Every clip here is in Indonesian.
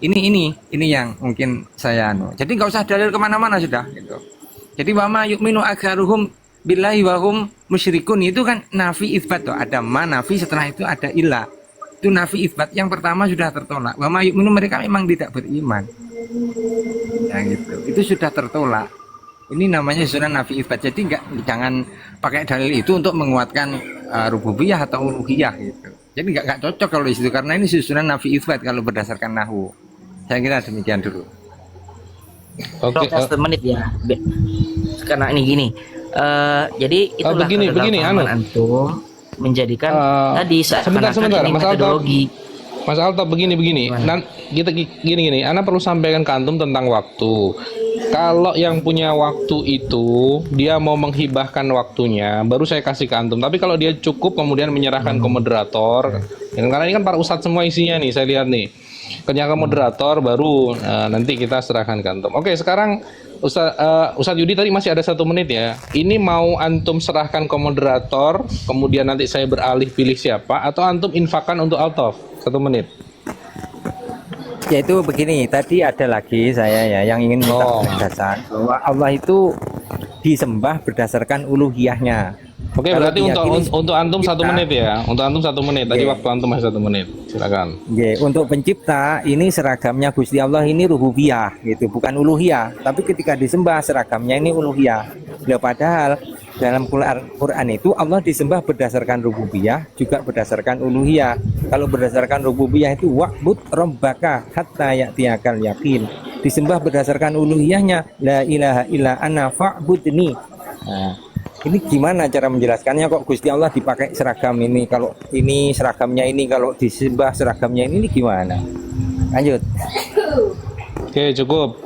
Ini yang mungkin saya Jadi nggak usah dalil kemana-mana sudah gitu. Jadi wama yu'minu aksaruhum billahi wahum musyrikun itu kan nafi isbat tuh. Ada ma nafi, setelah itu ada ilah. Itu nafi isbat yang pertama sudah tertolak. Wama yu'minu mereka memang tidak beriman. Ya gitu. Itu sudah tertolak. Ini namanya susunan nafi isbat. Jadi jangan pakai dalil itu untuk menguatkan rububiyah atau uluhiyah gitu. Jadi nggak cocok kalau di situ karena ini susunan nafi isbat kalau berdasarkan nahwu. Saya kira demikian dulu. Oke, 1 menit ya. Karena ini gini. Jadi itulah begini anu. antum menjadikan tadi sebentar ini Mas metodologi. Mas Alto begini. Kita gini. Ana perlu sampaikan ke antum tentang waktu. Kalau yang punya waktu itu dia mau menghibahkan waktunya, baru saya kasih ke antum. Tapi kalau dia cukup kemudian menyerahkan ke moderator, karena ini kan para ustadz semua isinya nih, saya lihat nih. Kenyang ke moderator baru nanti kita serahkan ke antum. Oke, sekarang Ustadz Yudi tadi masih ada 1 menit ya. Ini mau antum serahkan ke moderator, kemudian nanti saya beralih pilih siapa, atau antum infakkan untuk Altof 1 menit. Yaitu begini, tadi ada lagi saya ya yang ingin minta penjelasan bahwa Allah itu disembah berdasarkan uluhiyahnya. Oke, berarti untuk antum 1 menit ya. Untuk antum 1 menit. Tadi waktu antum masih 1 menit. Silakan. Untuk pencipta ini seragamnya Gusti Allah ini rububiyah gitu, bukan uluhiyah. Tapi ketika disembah seragamnya ini uluhiyah. Padahal dalam Quran itu Allah disembah berdasarkan rububiyah juga berdasarkan uluhiyah. Kalau berdasarkan rububiyah itu wa'bud rabbaka hatta ya'tiyakal yaqin. Disembah berdasarkan uluhiyahnya la ilaha illa ana fa'budni. Nah, ini gimana cara menjelaskannya kok Gusti Allah dipakai seragam ini, kalau ini seragamnya ini, kalau disembah seragamnya ini gimana? Lanjut. Oke, cukup.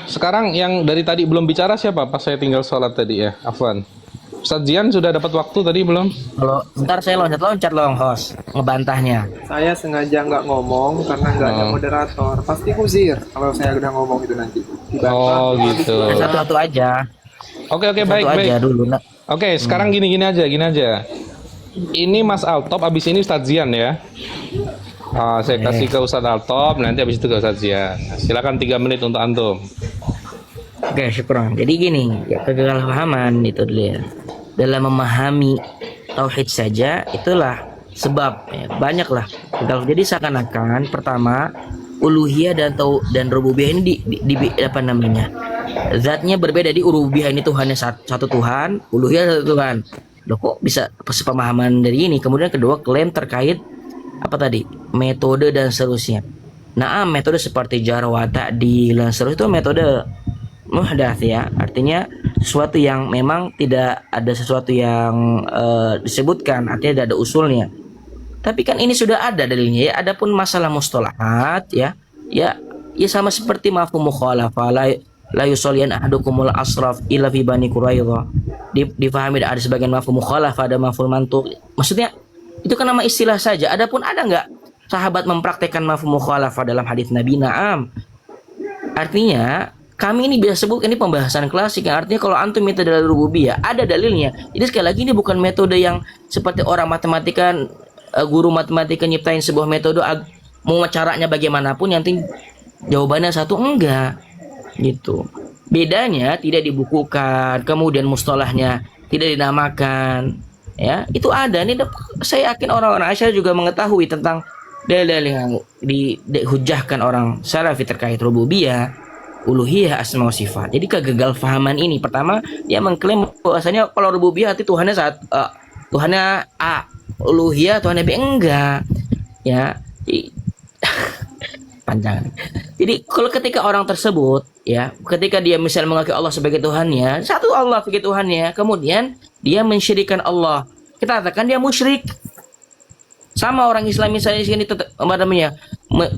Sekarang yang dari tadi belum bicara siapa? Pas saya tinggal sholat tadi ya, Afwan. Ustadz Zian sudah dapat waktu tadi belum? Kalau ntar saya loncat host ngebantahnya. Saya sengaja nggak ngomong karena nggak ada moderator. Pasti kusir kalau saya udah ngomong itu nanti. Oh gitu. Satu-satu aja. Oke, baik. Dulu, nah. Oke, sekarang gini aja. Ini Mas Altop, abis ini Ustadz Zian ya. Saya kasih ke Ustadz Altop, nanti abis itu ke Ustadz Zian. Silakan 3 menit untuk antum. Oke, syukron. Jadi gini, ya, kesalahpahaman itu dulu ya. Dalam memahami tauhid saja itulah sebab ya, banyaklah. Jadi seakan-akan pertama uluhiyah dan rububiyah ini di apa namanya? Zatnya berbeda. Di uluhiyah ini Tuhannya satu Tuhan, uluhiyah satu Tuhan. Loh kok bisa sepemahaman dari ini? Kemudian kedua klaim terkait apa tadi? Metode dan seterusnya. Nah, metode seperti jar wa ta'dil dan seterusnya itu metode muhdats ya. Artinya sesuatu yang memang tidak ada sesuatu yang disebutkan, artinya tidak ada usulnya. Tapi kan ini sudah ada dalilnya ya. Adapun masalah mustalahat ya sama seperti mafhum mukhalafah la yusallian ahadukumul asraf illa fi bani Quraidah. Difahami ada sebagian mafhum mukhalafah, ada mafhum mantuq. Maksudnya itu kan nama istilah saja. Adapun ada enggak sahabat mempraktekkan mafhum mukhalafah dalam hadis Nabi? Naam. Artinya kami ini biasa sebut ini pembahasan klasik yang artinya kalau antum minta dalil rububiyah ada dalilnya. Jadi sekali lagi ini bukan metode yang seperti orang matematika, guru matematika nyiptain sebuah metode mau caranya bagaimanapun yang penting jawabannya satu, enggak gitu. Bedanya tidak dibukukan, kemudian mustalahnya tidak dinamakan ya. Itu ada nih, saya yakin orang-orang Asy'ariyah juga mengetahui tentang dalil yang dihujahkan orang Salafi terkait rububiyah, uluhiyah, asma wa sifat. Jadi kegagal fahaman ini pertama dia mengklaim bahwasanya kalau rububiyah itu Tuhannya Tuhannya A, uluhiyah Tuhannya B, enggak ya. Panjang. Jadi kalau ketika orang tersebut ya, ketika dia misalnya mengakui Allah sebagai Tuhannya, satu Allah sebagai Tuhannya, kemudian dia mensyirikkan Allah, kita katakan dia musyrik. Sama orang Islam misalnya sini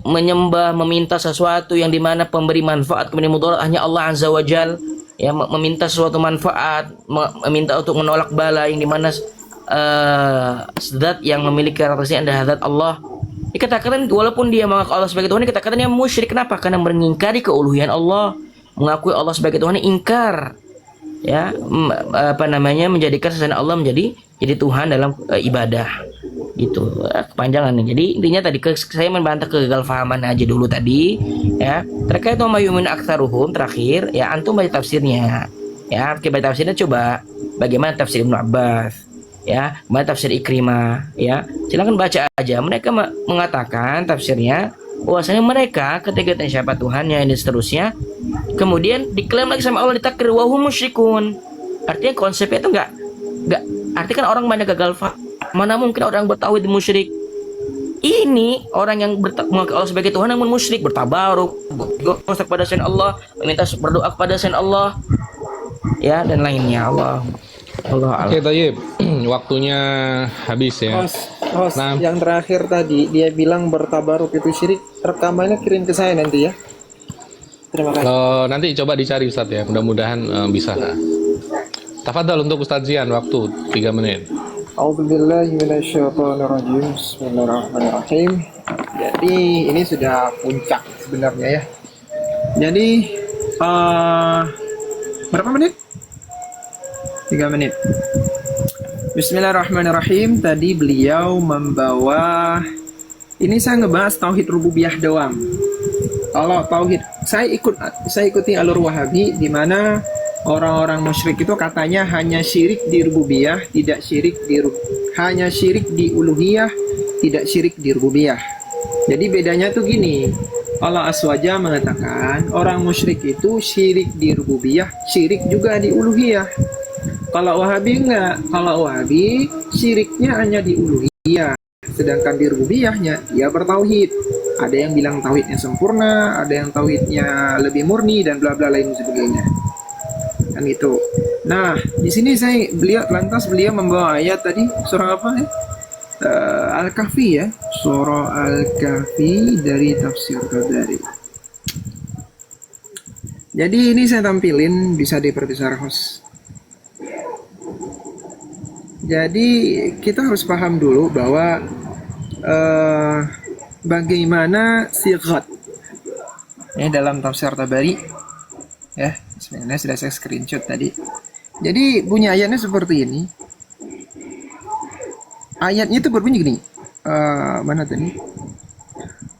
menyembah, meminta sesuatu yang dimana pemberi manfaat kemudian mudarat hanya Allah Azza wa Jal ya, meminta sesuatu manfaat, meminta untuk menolak bala yang dimana zat yang memiliki karakteristik adalah zat Allah. Dikatakan walaupun dia mengaku Allah sebagai Tuhan, dikatakan dia musyrik. Kenapa? Karena mengingkari keuluhian Allah, mengakui Allah sebagai Tuhan, ingkar ya, menjadikan selain Allah menjadi Tuhan dalam ibadah. gitu. Kepanjangan nih. Jadi intinya tadi saya membantah kegalfahaman aja dulu tadi ya. Terkait sama yumin aktsaruhum terakhir ya, antum baca tafsirnya. Ya, kita baca tafsirnya, coba bagaimana tafsir Ibnu Abbas ya, bagaimana tafsir Ikrimah ya. Silakan baca aja. Mereka mengatakan tafsirnya bahwasanya mereka ketika tanya siapa Tuhannya ini seterusnya, kemudian diklaim lagi sama Allah, ditakdir wa hum musyrikun. Artinya konsepnya itu enggak artinya kan orang banyak gagal faham. Mana mungkin orang bertauhid musyrik? Ini orang yang mengaku Allah sebagai Tuhan namun musyrik, bertabaruk, berdoa kepada selain Allah, meminta berdoa kepada selain Allah, ya, dan lainnya. Allah Oke, Tayyib. Waktunya habis ya. Host, Nah. yang terakhir tadi dia bilang bertabaruk itu syirik. Rekamannya kirim ke saya nanti ya. Terima kasih. Nanti coba dicari Ustadz ya. Mudah-mudahan bisa. Tafadhol untuk Ustadz Zian, waktu 3 menit. A'udzubillahi minasyaitonirrajim. Bismillahirrahmanirrahim. Jadi ini sudah puncak sebenarnya ya. Jadi berapa menit? 3 menit. Bismillahirrahmanirrahim. Tadi beliau membawa, ini saya ngebahas tauhid rububiyah doang. Kalau tauhid, saya ikuti alur Wahabi di mana orang-orang musyrik itu katanya hanya syirik di rububiyah, tidak syirik hanya syirik di uluhiyah, tidak syirik di rububiyah. Jadi bedanya tuh gini. Allah Aswaja mengatakan orang musyrik itu syirik di rububiyah, syirik juga di uluhiyah. Kalau Wahabi enggak. Kalau Wahabi syiriknya hanya di uluhiyah, sedangkan di rububiyahnya dia bertauhid. Ada yang bilang tauhidnya sempurna, ada yang tauhidnya lebih murni dan bla bla lain sebagainya. Kan itu. Nah, di sini beliau membawa ayat tadi surah apa ya? Al-Kahfi ya, surah Al-Kahfi dari tafsir Tabari. Jadi ini saya tampilin, bisa diperbesar host. Jadi kita harus paham dulu bahwa bagaimana sighat ya dalam tafsir Tabari ya. Sebenarnya sudah saya screenshot tadi. Jadi bunyi ayatnya seperti ini. Ayatnya itu berbunyi gini. Mana tadi?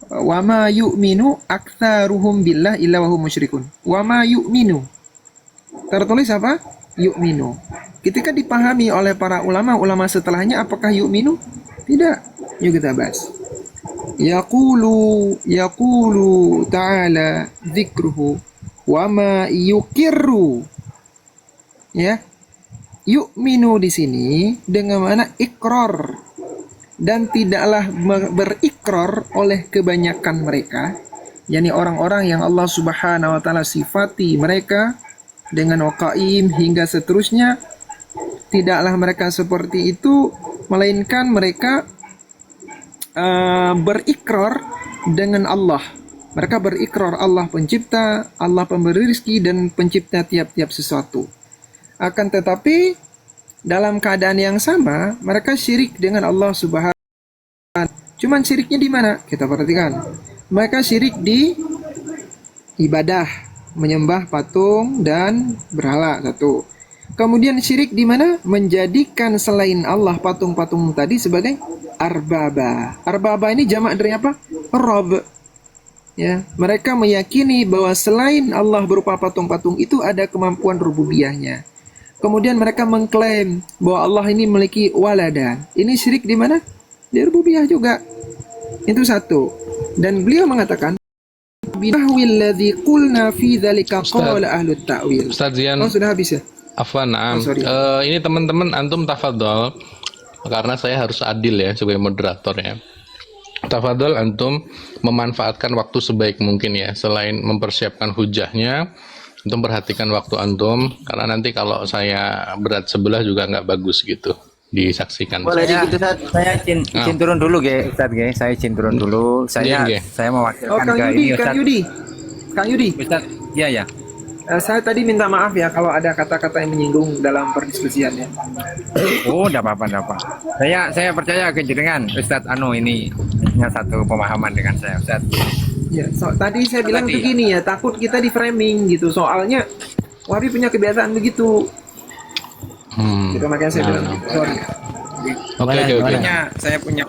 Wa ma yu'minu aktsaruhum billah illa wa hum musyrikun. Wa ma yu'minu. Tertulis apa? Yu'minu. Ketika dipahami oleh para ulama setelahnya, apakah yu'minu? Tidak. Yuk kita bahas. Yaqulu ta'ala dzikruhu wa ma yukirru. Ya. Yu'minu di sini dengan mana ikrar, dan tidaklah berikrar oleh kebanyakan mereka, yakni orang-orang yang Allah Subhanahu wa taala sifati mereka dengan waqaim hingga seterusnya, tidaklah mereka seperti itu, melainkan mereka berikrar dengan Allah. Mereka berikrar Allah pencipta, Allah pemberi rezeki dan pencipta tiap-tiap sesuatu. Akan tetapi dalam keadaan yang sama mereka syirik dengan Allah Subhanahu wa taala. Cuman syiriknya di mana? Kita perhatikan. Mereka syirik di ibadah, menyembah patung dan berhala, satu. Kemudian syirik di mana? Menjadikan selain Allah patung-patung tadi sebagai arbaba. Arbaba ini jamak dari apa? Rabb. Ya, mereka meyakini bahwa selain Allah berupa patung-patung itu ada kemampuan rububiyahnya. Kemudian mereka mengklaim bahwa Allah ini memiliki walada. Ini syirik di mana? Di rububiyah juga. Itu satu. Dan beliau mengatakan binahwil ladzi qulna fi dzalika qala ahlut ta'wil. Ustaz Zian. Oh, sudah habis ya? Afwan, ini teman-teman antum tafadhol, karena saya harus adil ya sebagai moderator ya. Tafadhol antum memanfaatkan waktu sebaik mungkin ya. Selain mempersiapkan hujahnya, antum perhatikan waktu antum, karena nanti kalau saya berat sebelah juga nggak bagus gitu disaksikan. Boleh gitu, saya izin turun dulu Ustaz saya izin turun dulu. Saya mewakilkan Kang Yudi. Ustaz, iya ya. Saya tadi minta maaf ya kalau ada kata-kata yang menyinggung dalam perdiskusiannya. Oh, enggak apa-apa. Saya percaya ke jenengan Ustaz ini punya satu pemahaman dengan saya Ustaz. Ya, tadi saya bilang tuh gini ya, takut kita di framing gitu. Soalnya Wahabi punya kebiasaan begitu. Gitu, makanya saya bilang sorry. Oke, Gimana, oke, oke. gimana? Saya punya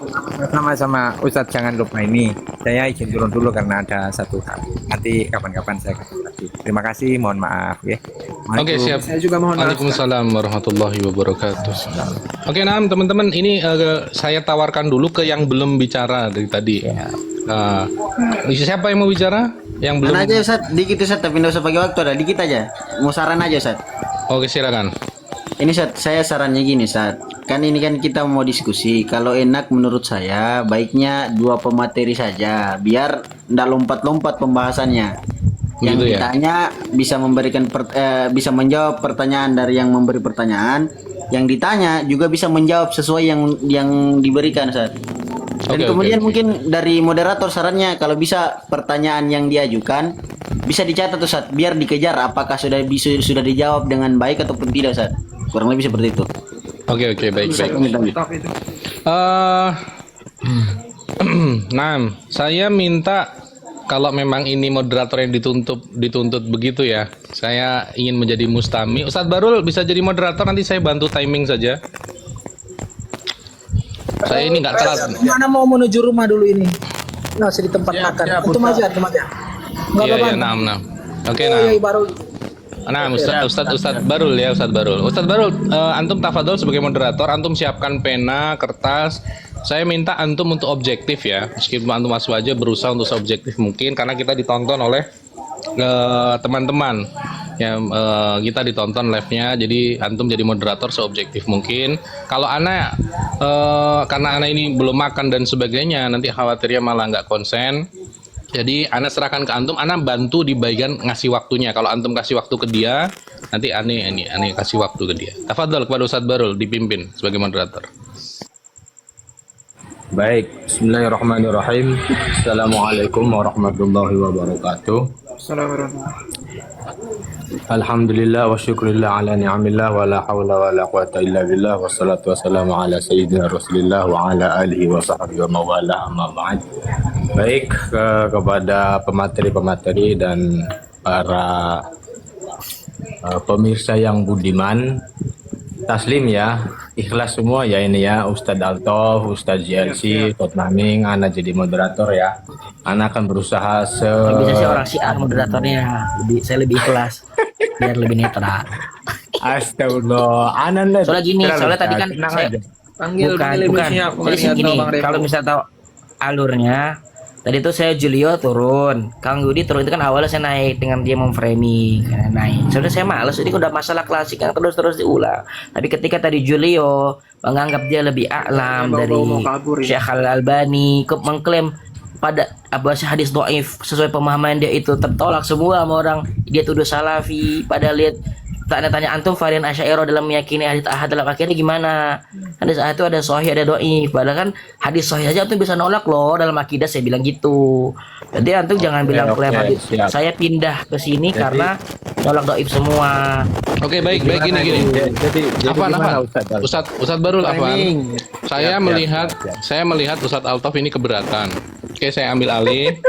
sama Ustadz, jangan lupa ini. Saya izin turun dulu karena ada satu hal. Nanti kapan-kapan saya ketemu lagi. Terima kasih, mohon maaf ya. Oke, siap. Saya juga mohon maaf. Waalaikumsalam warahmatullahi wabarakatuh. Oke, nah teman-teman, ini saya tawarkan dulu ke yang belum bicara dari tadi. Nah, siapa yang mau bicara? Yang belum. Aja Ustaz, dikit Ustaz, tapi nggak usah pakai waktu, ada dikit aja. Mau saran aja Ustaz. Oke, silakan. Ini Ustaz, saya sarannya gini Ustaz. Kan ini kan kita mau diskusi. Kalau enak menurut saya baiknya 2 pemateri saja, biar ndak lompat-lompat pembahasannya. Yang Gitu ya? ditanya bisa memberikan bisa menjawab pertanyaan dari yang memberi pertanyaan. Yang ditanya juga bisa menjawab sesuai yang diberikan Ustaz. Dan Oke, kemudian oke. mungkin dari moderator sarannya kalau bisa pertanyaan yang diajukan bisa dicatat Ustaz, biar dikejar apakah sudah dijawab dengan baik ataupun tidak Ustaz. Kurang lebih seperti itu. Oke, baik. Top itu. Nah, saya minta kalau memang ini moderator yang dituntut begitu ya, saya ingin menjadi mustami. Ustadz Barul bisa jadi moderator, nanti saya bantu timing saja. Saya ini nggak telat. Mana mau menuju rumah dulu ini? Masih di tempat makan. Itu aja. Enggak Iya, apa-apa. nah. Oke, Iya, nah. baru. Nah, Ustadz Barul ya, Ustadz Barul. Ustadz Barul, antum tafadhol sebagai moderator, antum siapkan pena, kertas. Saya minta antum untuk objektif ya, meskipun antum masuk aja berusaha untuk seobjektif mungkin, karena kita ditonton oleh teman-teman. Ya, kita ditonton live-nya, jadi antum jadi moderator seobjektif mungkin. Kalau Ana, karena Ana ini belum makan dan sebagainya, nanti khawatirnya malah nggak konsen. Jadi Ana serahkan ke antum, Ana bantu di bagian ngasih waktunya. Kalau antum kasih waktu ke dia, nanti Ane kasih waktu ke dia. Tafadhol kepada Ustadz Barul dipimpin sebagai moderator. Baik, bismillahirrahmanirrahim. Assalamualaikum warahmatullahi wabarakatuh. Assalamualaikum. Alhamdulillah wa syukurillah ala ni'amillah wa la hawla wa la quwata illa billah wa salatu wassalamu ala sayyidina rasulillah wa ala alihi wa sahbihi wa mawala amma ba'd. Baik, kepada pemateri-pemateri dan para pemirsa yang budiman, taslim ya, ikhlas semua ya ini ya, Ustadz Altof, Ustadz JLC, Tot Maming, Ana jadi moderator ya. Ana akan berusaha Bisa sih orang Syiah moderatornya. Saya lebih ikhlas biar lebih netral. Astagfirullah, Ana Soalnya tadi kan saya Panggil bukan. minyak, Jadi segini, kalau misalnya tahu alurnya, tadi tuh saya Julio turun, Kang Yudi turun, itu kan awalnya saya naik dengan dia memframing, naik. Sebenarnya saya malas, ini udah masalah klasik yang terus diulang. Tapi ketika tadi Julio menganggap dia lebih a'lam dari mau kabur, ya. Syekh Al-Albani, mengklaim pada bahasa hadis doif sesuai pemahaman dia itu tertolak semua sama orang. Dia tuduh salafi, pada lihat tanya antum varian Asy'ariyah dalam meyakini hadis ahad dalam akhirnya gimana? Hadis ahad itu ada sahih ada dhaif. Padahal kan hadis sahih aja antum bisa nolak loh dalam akidah, saya bilang gitu. Jadi antum jangan bilang klaim hadis. siap. Saya pindah ke sini karena nolak dhaif semua. Oke, baik gini. Jadi Apa gimana, Ustadz? Ustadz Barul Afwan. Saya melihat Ustadz Altof ini keberatan. Oke, saya ambil alih.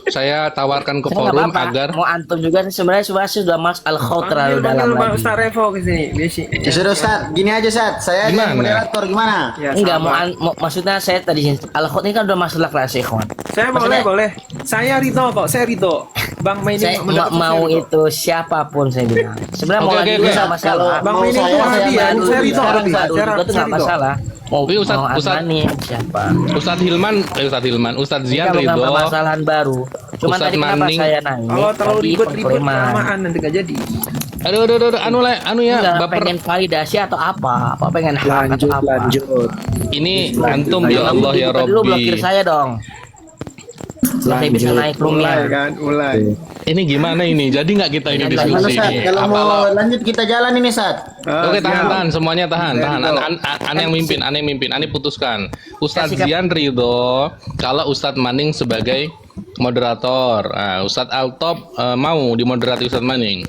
Saya tawarkan ke Saya nggak forum apa-apa. agar Mau antum juga sebenarnya sudah mas al-khaut terlalu dalam lagi. Ustaz Revo ke sini, basic. Ya sudah Ustaz, gini aja Ustaz, saya Gimana? yang moderator gimana? Ya, Enggak sabar. maksudnya saya tadi al-khaut ini kan udah masalah klasik, kawan. Saya Maksudnya- boleh. Saya Rito kok, saya Rito. Bang Main Saya mau itu siapapun saya bilang. Sebenarnya mau Oke, lagi oke, juga oke. nggak masalah. Bang Mau Main itu saya Wahabi ya, madu, saya Rito. Sekarang Wahabi. Pak Dulu Saya juga tuh nggak Rito. masalah. Mau Tapi Ustadz- Admani siapa? Ustadz Hilman, Ustadz Zian Kalau nggak Ridho. permasalahan baru. Cuman Ustadz tadi kenapa Maning. saya nanya? Kalau terlalu Tadi ribet-ribet pengklaman. kelamaan nanti gak jadi. Aduh, anu ya, Enggak baper. pengen validasi atau apa? Apa pengen hak atau apa? Ini antum ya Allah ya Buka dulu blokir Robbi. saya dong. Biar saya bisa naik Mulai roomnya. kan, mulai. Ini gimana ini? Jadi nggak kita ini Gimana, Gimana diskusi Ustaz? ini? Kalau Apa mau lo? lanjut kita jalan ini Ustaz. Oke, tahan, semuanya tahan. Ridho. Ane yang mimpin, Ane putuskan. Ustadz Zian Ridho, kalau Ustadz Maning sebagai moderator. Nah, Ustadz Altop mau dimoderati Ustadz Maning.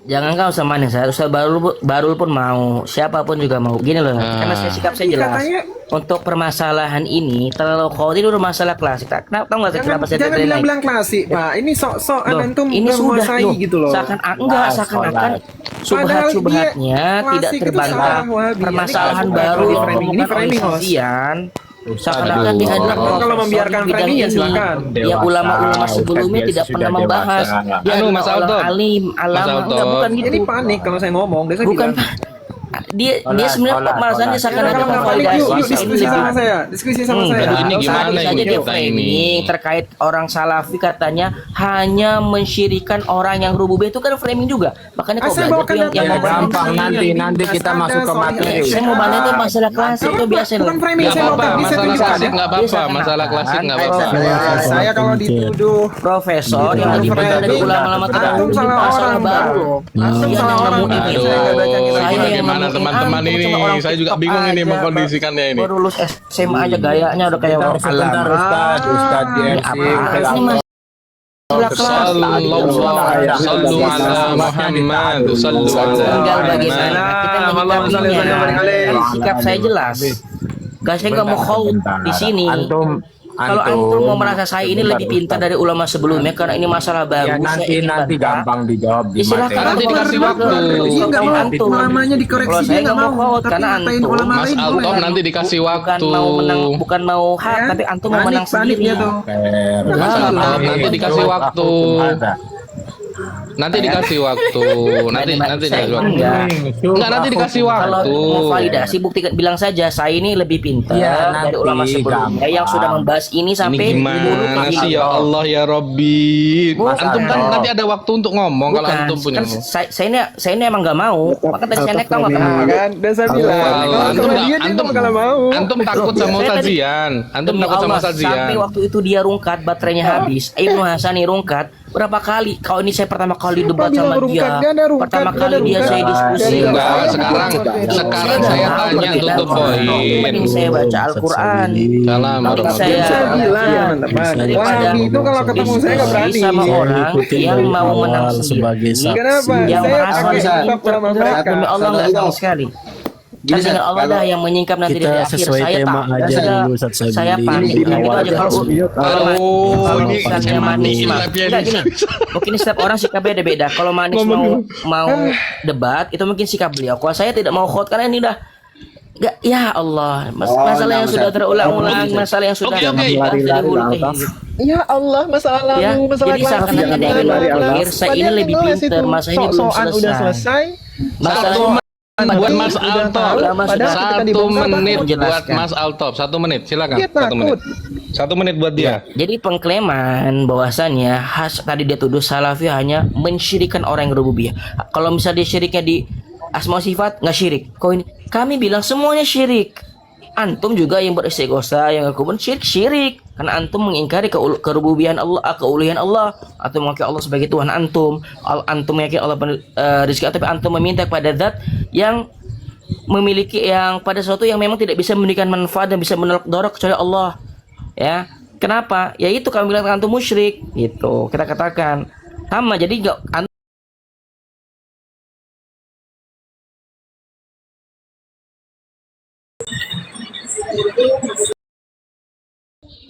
Jangan kau sama nih, saya Ustaz Barul pun mau, siapapun juga mau. Gini loh, karena sikap saya jelas. Katanya- Untuk permasalahan ini terlalu khawatir udah masalah klasik. Kenapa tahu nggak sih kenapa saya Jangan tidak naik? bilang-bilang klasik, Pak. Ini sok-sok Loh, antum ini sudah menguasai loh. gitu loh. Seakan-akan subhat-subhatnya Padahal tidak klasik itu terbantah. salah, Wahabi. Permasalahan Ini baru framing, yang ini ditemukan oleh framing, host. Sufyan. Seakan-akan Aduh. dia adalah Kalau profesor membiarkan di bidang framing ya ini. silakan. Ya ulama-ulama Dewasa, sebelumnya Ustaz, tidak sudah pernah membahas. dewasa. Dia Anu, adalah Mas orang Alto. alim, alama, Alto. enggak bukan gitu. Ini panik kalau saya ngomong. Dia saya Bukan bilang. dia sebenarnya pemalasannya seakan-akan Kalau nggak panik, validasi. yuk diskusi sama saya. Diskusi sama saya. aduh, ini Nggak usah gimana saja ini dia kita framing ini? terkait orang salafi katanya hanya mensyirikan orang yang rububiyah itu kan framing juga. Makanya kau Saya belajar bawakan tuh yang data. mau Gampang nanti kita masuk ke materi. saya mau balik itu masalah klasik itu biasa loh. Bukan framing, Nggak saya mau apa-apa, bisa masalah tunjukkan klasik ya. nggak apa-apa, masalah klasik nggak apa-apa. Saya kalau dituduh Profesor yang Bukan dipinta dari framing. ulama-ulama Antum terdahulu salah masalah orang, baru. Antum Dia salah yang orang. nemuin Aduh, itu. saya nggak baca kitab. Saya yang Bagaimana nemuin teman-teman antum ini? cuma orang Saya juga TikTok bingung ini aja, mengkondisikannya ini. baru lulus SMA aja gayanya udah kayak orang Sebentar Ustaz DMC. Ini masalah kelas. Sallu ala Muhammad, sallu ala Tinggal Muhammad. bagaimana kita menyikapinya. Sikap saya jelas. Gak saya nggak mau khaut di sini. Kalau antum mau merasa saya ini lebih pintar dari ulama sebelumnya karena ini masalah baru. Ya saya ingin nanti bantah. gampang dijawab di Ya, silakan materi. Nanti dikasih waktu. Dia nggak mau Antum. ulamanya Kalau dikoreksi, saya dia nggak nggak mau. mau khaut Tapi karena ngatain antum, ulama Mas lain Alto boleh. nanti dikasih bukan waktu. mau menang, bukan mau hak, Ya. tapi antum mau menang Panik sendiri. dia tuh. Mas Alto nanti dikasih waktu. Nanti dikasih waktu. Nanti Saya dikasih waktu. Enggak, nanti dikasih Kalau waktu. mau validasi buktikan, bilang saja saya ini lebih pintar Ya, dari nanti ulama sebelumnya gampang. yang sudah membahas ini Ini sampai gimana sih ya Allah ya Robbi? Bukan. Antum kan nanti ada waktu untuk ngomong kalau Bukan, antum punya. kan saya ini emang nggak mau. Maka tadi saya naik tahu nggak kenapa? Kan, dan saya bilang, Kalau kalau antum dia nggak- dia bakal mau. antum takut sama Saya tadi- sajian. Antum Demi takut sama Allah, sajian. sampai waktu itu dia rungkat, baterainya habis. Ibnu Hasani rungkat berapa kali? Kalau ini saya pertama kali debat bilang sama rungkat? dia. Nggak ada rungkat, Pertama nggak kali ada dia rungkat. saya diskusi. Enggak, Saya sekarang saya tanya tutup poin. Mending saya baca Al-Quran. Salam Mending saya Saya bilang, teman. daripada Wahabi itu kalau ketemu saya nggak berani. diskusi sama orang yang mau menang sendiri. Kenapa? Yang Saya merasa pakai lebih kitab ulama pintar. mereka. Demi Allah nggak sama sekali. Gini, Kan dengan Ustaz, Allah dah yang menyingkap nanti kita dari akhir. sesuai Saya tema tak. aja Saya- dulu, Ustaz Sabili. saya panik. Di Gitu awal aja kalau kalau ini Ustaznya manis mah. Enggak gini. Mungkin setiap orang sikapnya beda-beda. Kalau manis mau debat itu mungkin sikap beliau. Kalau saya tidak mau khot karena ini udah enggak, ya Allah, masalah yang sudah terulang-ulang, masalah yang sudah Oke. dibahas dari hulu ke hilir. Ya Allah, masalah Ya, lalu, masalah jadi seakan-akan dia ingin berpikir saya ini lebih pintar, masa ini belum Sok-sokan udah selesai. Masalahnya buat Mas Udah Alto. tahu, lama sudah. Padahal ketika 1 dibongkar, menit Pak, buat menjelaskan. Mas Alto. 1 menit, silakan. Dia 1 menit. takut. 1 menit buat dia. Jadi pengklaiman bahwasannya tadi dia tuduh salafi hanya mensyirikan orang yang rububiyah. Kalau misalnya dia syiriknya di asma sifat nggak syirik. Kau ini kami bilang semuanya syirik. Antum juga yang beristighosa, yang berkubun syirik. Karena antum mengingkari kerububian Allah, keuluhian Allah, atau mengakui Allah sebagai Tuhan antum. Antum meyakini Allah rezeki, tapi antum meminta kepada zat yang memiliki yang pada sesuatu yang memang tidak bisa memberikan manfaat dan bisa menolak dorok kecuali Allah. Ya, kenapa? Ya itu kami bilang antum musyrik, gitu. Kita katakan sama. Jadi enggak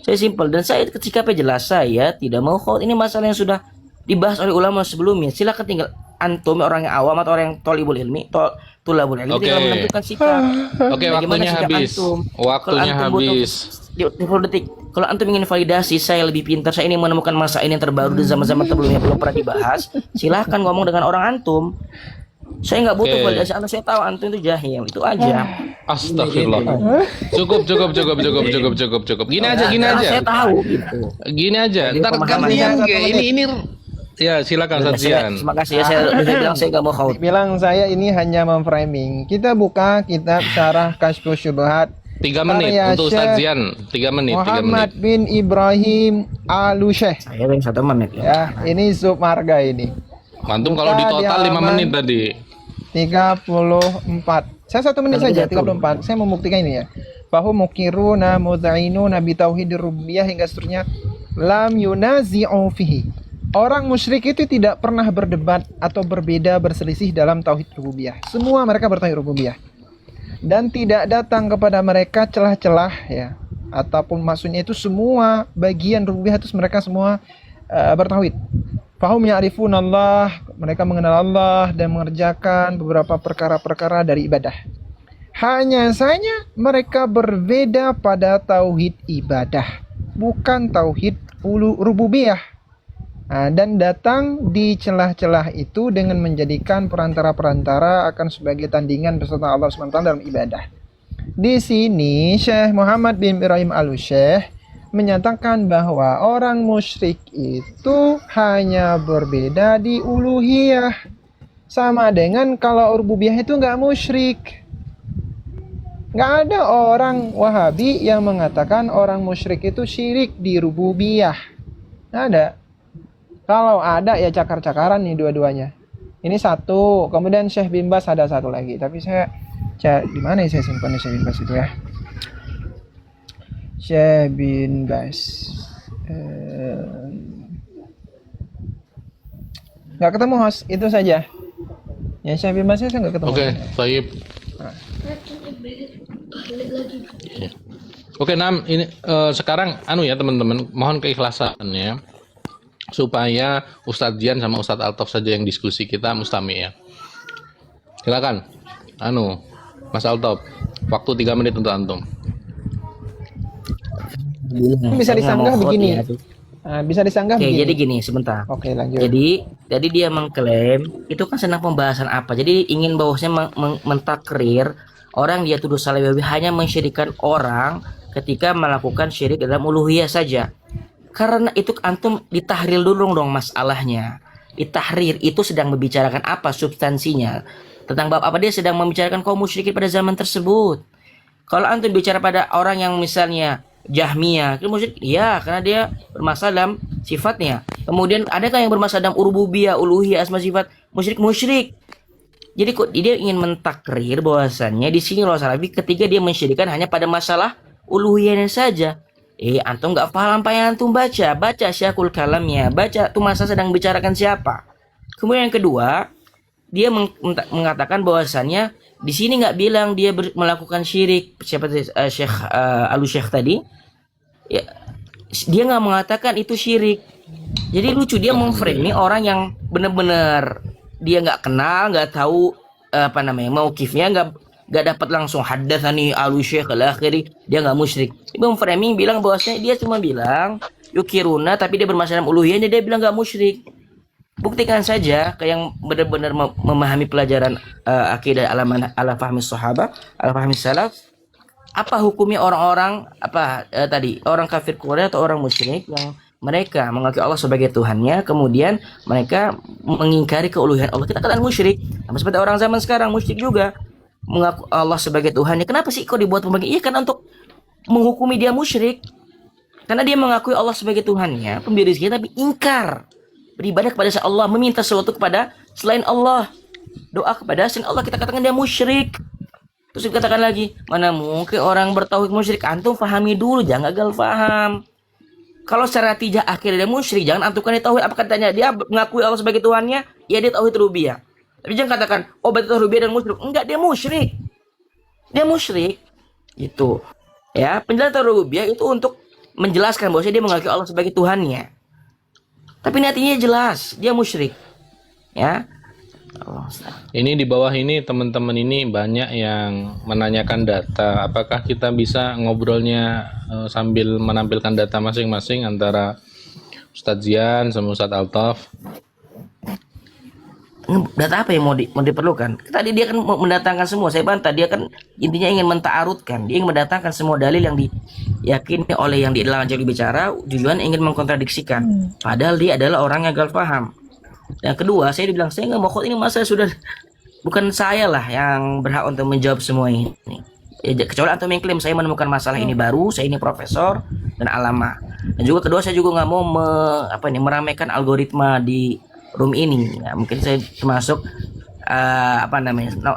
saya simpel dan saya ketika jelas saya tidak mau khaut ini masalah yang sudah dibahas oleh ulama sebelumnya. Silakan tinggal antum orang yang awam atau orang yang tolibul ilmi, tulabul ilmi Oke. tinggal menentukan sikap. Oke, Bagaimana waktunya sikap habis. antum? Waktunya Kalau antum butuh habis. 30 detik. Kalau antum ingin validasi saya lebih pintar, saya ini menemukan masa ini yang terbaru di zaman-zaman sebelumnya belum pernah dibahas. Silahkan ngomong dengan orang antum. Saya nggak butuh Oke. validasi antum, saya tahu antum itu jahil, itu aja. Astagfirullah. Cukup. Gini aja. Karena saya tahu gitu. Gini aja. Jadi Ntar pemahaman gantian saya kayak ini. Ya, silakan Sajian. Terima kasih ya, saya bilang saya nggak mau khaut. Bilang saya ini hanya memframing. Kita buka kitab Syarah Kasyfus Syubhat 3 menit Karya untuk Syekh Sajian. 3 menit, 3 Muhammad menit. bin Ibrahim Al-Syekh. Saya yang 1 menit ya. Ya, ini Zub Marga ini. Antum kalau di Buka di total 5 halaman menit tadi. 34. Saya 1 menit Tapi saja, tidak 34. Saya membuktikan ini ya. Fahum mukiruna mudzainuna bi tauhidir rububiyyah hingga seterusnya. Lam yunazi'u fihi. Orang musyrik itu tidak pernah berdebat atau berbeda berselisih dalam tauhid rububiyah. Semua mereka bertauhid rububiyah. Dan tidak datang kepada mereka celah-celah ya, ataupun maksudnya itu semua bagian rububiyah itu mereka semua bertauhid. Fahum ya'rifuna Allah, mereka mengenal Allah dan mengerjakan beberapa perkara-perkara dari ibadah. Hanya saja mereka berbeda pada tauhid ibadah, bukan tauhid rububiyah. Dan datang di celah-celah itu dengan menjadikan perantara-perantara akan sebagai tandingan beserta Allah SWT dalam ibadah. Di sini Syekh Muhammad bin Ibrahim Al-Syekh menyatakan bahwa orang musyrik itu hanya berbeda di uluhiyah. Sama dengan kalau rububiyah itu nggak musyrik. Nggak ada orang Wahabi yang mengatakan orang musyrik itu syirik di rububiyah. Nggak ada. Kalau ada ya cakar-cakaran nih dua-duanya. Ini satu, kemudian Syekh bin Bas ada satu lagi. Tapi saya di mana ya saya simpan Syekh bin Bas itu ya? Syekh bin Bas. Nggak ketemu host, itu saja. Ya Syekh bin Basnya saya nggak ketemu. Oke, baik. Oke, Nam, ini sekarang ya teman-teman, mohon keikhlasan ya. Supaya Ustadz Jian sama Ustadz Altaf saja yang diskusi, kita mustami ya. Silakan. Mas Altaf, waktu 3 menit untuk antum. Bisa disanggah begini. Bisa disanggah begini. Jadi gini sebentar. Oke, lanjut. Jadi dia mengklaim itu kan sedang pembahasan apa. Jadi ingin bahwasanya mentakrir orang dia tuduh Salafi hanya mensyirikan orang ketika melakukan syirik dalam uluhiyah saja. Karena itu antum ditahril dulu dong masalahnya. Ditahrir itu sedang membicarakan apa substansinya. Tentang bab apa dia sedang membicarakan kaum musyrikin pada zaman tersebut. Kalau antum bicara pada orang yang misalnya Jahmiyah, itu musyrik, ya karena dia bermasalah dalam sifatnya. Kemudian adakah yang bermasalah dalam rububiyah, uluhiyah, asma sifat, musyrik. Jadi kok dia ingin mentakrir bahwasannya di sini loh Salafi ketika dia mensyirikan hanya pada masalah uluhiyahnya saja. Antum nggak paham apa yang antum baca syakul kalamnya, baca tuh masa sedang bicarakan siapa. Kemudian yang kedua, dia mengatakan bahwasannya di sini nggak bilang dia melakukan syirik seperti Syekh Al-Syekh tadi. Ya, dia nggak mengatakan itu syirik. Jadi lucu dia memframing orang yang benar-benar dia nggak kenal, nggak tahu mauqifnya, nggak dapat langsung haddatsani Al-Syekh al-akhiri, dia nggak musyrik. Dia memframing bilang bahwasanya dia cuma bilang yukiruna tapi dia bermasalah dalam uluhiyahnya, dia bilang nggak musyrik. Buktikan saja ke yang benar-benar memahami pelajaran akidah ala fahmi sahabat, ala fahmi salaf. Apa hukumnya orang-orang orang kafir Quraisy atau orang musyrik yang mereka mengakui Allah sebagai Tuhannya, kemudian mereka mengingkari keuluhian Allah. Kita katakan musyrik. Sama seperti orang zaman sekarang musyrik juga mengaku Allah sebagai Tuhannya. Kenapa sih kok dibuat pembagian? Iya karena untuk menghukumi dia musyrik. Karena dia mengakui Allah sebagai Tuhannya, pemberi rezeki, tapi ingkar beribadah kepada Allah, meminta sesuatu kepada selain Allah, doa kepada selain Allah, kita katakan dia musyrik. Terus dikatakan lagi, mana mungkin orang bertauhid musyrik? Antum pahami dulu, jangan gagal paham. Kalau secara tijah akhirnya dia musyrik, jangan antumkan dia tauhid. Apa katanya? Dia mengakui Allah sebagai Tuhannya, ya dia tauhid rububiyah. Tapi jangan katakan, oh berarti tauhid rububiyah dan musyrik. Enggak, dia musyrik. Dia musyrik. Itu. Ya, penjelasan tauhid rububiyah itu untuk menjelaskan bahwa dia mengakui Allah sebagai Tuhannya. Tapi nantinya jelas dia musyrik. Ya. Ini di bawah ini teman-teman ini banyak yang menanyakan data. Apakah kita bisa ngobrolnya sambil menampilkan data masing-masing antara Ustadz Zian sama Ustadz Altaf? Data apa yang mau diperlukan? Tadi dia kan mendatangkan semua. Saya bantah, dia kan intinya ingin menta'arudkan. Dia ingin mendatangkan semua dalil yang diyakini oleh yang di dalam jadi bicara, tujuan ingin mengkontradiksikan. Padahal dia adalah orang yang gagal paham. Yang kedua, saya dibilang saya nggak mau kok ini masa sudah bukan saya lah yang berhak untuk menjawab semua ini. Ya, kecuali antum mengklaim saya menemukan masalah ini baru, saya ini profesor dan alama. Dan juga kedua, saya juga nggak mau meramaikan algoritma di room ini. Ya, mungkin saya termasuk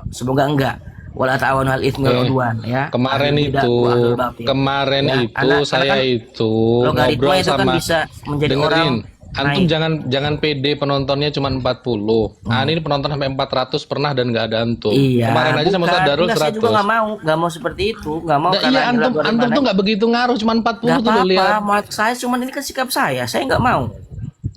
semoga enggak. Wala ta'awanu 'alal itsmi wal 'udwan ya. Kemarin itu saya itu ngobrol itu sama kan bisa menjadi orang Antum naik. jangan pede penontonnya cuma 40. Nah, ini penonton sampai 400 pernah dan nggak ada antum. Iya, Kemarin aja sama Ustaz Darul enggak, saya 100. juga nggak mau seperti itu, nggak mau Nah, karena iya, antum dilakukan antum mana. tuh nggak begitu ngaruh, cuma 40 Nggak tuh lo lihat. apa-apa, mau saya cuman ini kan sikap saya nggak mau.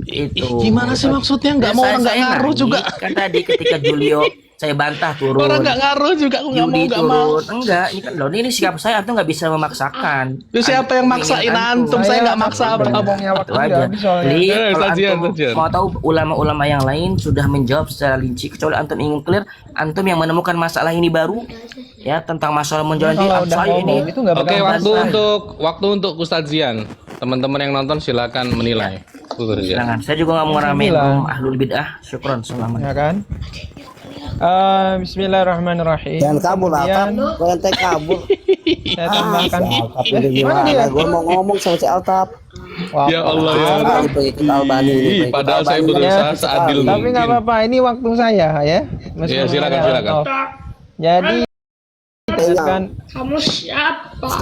Itu. Gimana sih maksudnya nggak mau, Saya- orang nggak saya ngaruh naik, juga. Kan tadi ketika Julio saya bantah turun. Orang nggak ngaruh juga, aku nggak mau Yudi nggak mau. turun. Enggak, ini kan loh, ini sikap saya, antum nggak bisa memaksakan. Terus siapa yang maksain antum? Saya nggak maksa apa-apa. Ngomongnya waktu Itu aja. udah habis soalnya. Jadi Eh, kalau Ustazian, antum Ustazian. mau tahu ulama-ulama yang lain sudah menjawab secara rinci, kecuali antum ingin clear, antum yang menemukan masalah ini baru ya tentang masalah menjalani Kalau udah saya ngomong ini. itu nggak Oke, bakal waktu untuk Ustaz Zian. Teman-teman yang nonton silakan menilai. Ustaz Zian. Jangan, saya juga nggak mau ngeramein Alhamdulillah. ahlul bid'ah. Syukron, selamat. ya kan. Bismillahirrahmanirrahim. Jangan kabur Kemudian Altaf, kau ente kabur. saya tambahkan. Altaf ini Mana dia? gimana? Gue mau ngomong sama si Altaf. Wah, Ya Allah ya. Ini pengikut Albani ini. Ih, pengikut padahal saya Albani. berusaha Ya, seadil tapi nggak mungkin. apa-apa, ini waktu saya ya. Iya, Meskipun silakan, ada silakan. Altaf. Jadi kan Kamu siapa?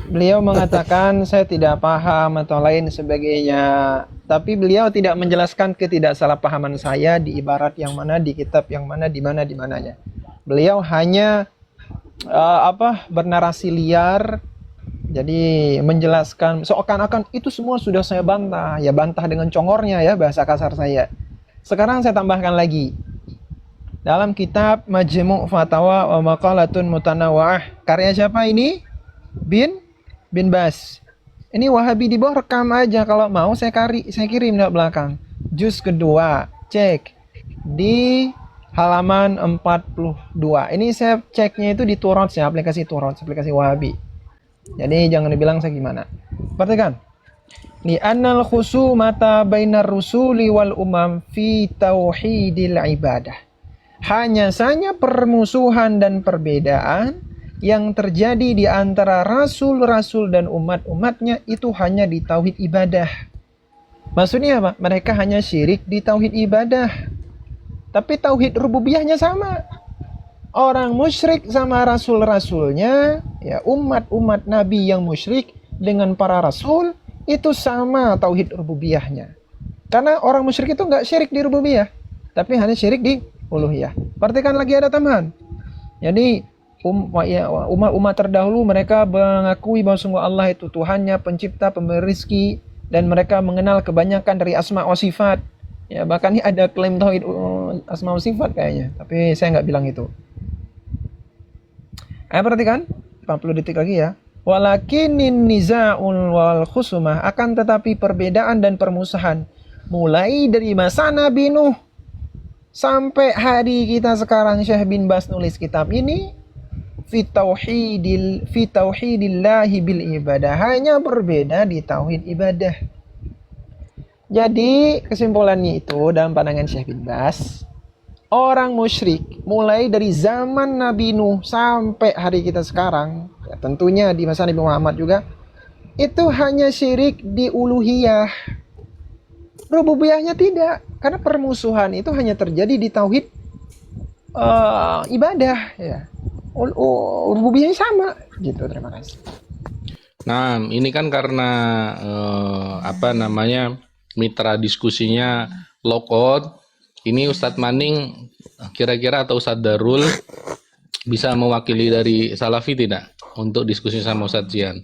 beliau mengatakan saya tidak paham atau lain sebagainya. Tapi beliau tidak menjelaskan ketidaksalahpahaman saya di ibarat yang mana, di kitab yang mana, di mana, di mananya. Beliau hanya bernarasi liar. Jadi menjelaskan seakan-akan itu semua sudah saya bantah. Ya bantah dengan congornya ya, bahasa kasar saya. Sekarang saya tambahkan lagi. Dalam kitab Majmu' Fatawa wa Maqalatun Mutanawwa'ah, karya siapa ini? Bin Bas. Ini Wahabi di bawah, rekam aja, kalau mau saya kirim di belakang. Juz kedua, cek di halaman 42. Ini saya ceknya itu di Turats ya, aplikasi Turats, aplikasi Wahabi. Jadi jangan dibilang saya gimana. Perhatikan. Li annal khusumata bainar rusuli wal umam fi tauhidil ibadah. Hanya saja permusuhan dan perbedaan yang terjadi di antara rasul-rasul dan umat-umatnya itu hanya di tauhid ibadah. Maksudnya apa? Mereka hanya syirik di tauhid ibadah. Tapi tauhid rububiyahnya sama. Orang musyrik sama rasul-rasulnya, ya umat-umat nabi yang musyrik dengan para rasul itu sama tauhid rububiyahnya. Karena orang musyrik itu nggak syirik di rububiyah, tapi hanya syirik di uluhiyah. Perhatikan lagi, ada tambahan. Jadi umat terdahulu mereka mengakui bahwa sungguh Allah itu Tuhannya, pencipta, pemberi rezeki, dan mereka mengenal kebanyakan dari asma wa sifat. Ya, bahkan ini ada klaim tauhid asma wa sifat kayaknya, tapi saya nggak bilang itu. Perhatikan 40 detik lagi ya. Walakinin niza'ul wal khusumah, akan tetapi perbedaan dan permusuhan mulai dari masa Nabi Nuh sampai hari kita sekarang, Syekh bin Bas nulis kitab ini, fi tauhidillahi bil ibadah, hanya berbeda di tauhid ibadah. Jadi kesimpulannya itu dalam pandangan Syekh bin Bas, orang musyrik mulai dari zaman Nabi Nuh sampai hari kita sekarang, ya tentunya di masa Nabi Muhammad juga, itu hanya syirik di uluhiyah. Rububiyahnya tidak, karena permusuhan itu hanya terjadi di tauhid ibadah ya. Rububiyahnya sama gitu. Terima kasih. Nah, ini kan karena mitra diskusinya low code. Ini Ustadz Maning kira-kira atau Ustadz Darul bisa mewakili dari Salafi tidak untuk diskusi sama Ustadz Zian?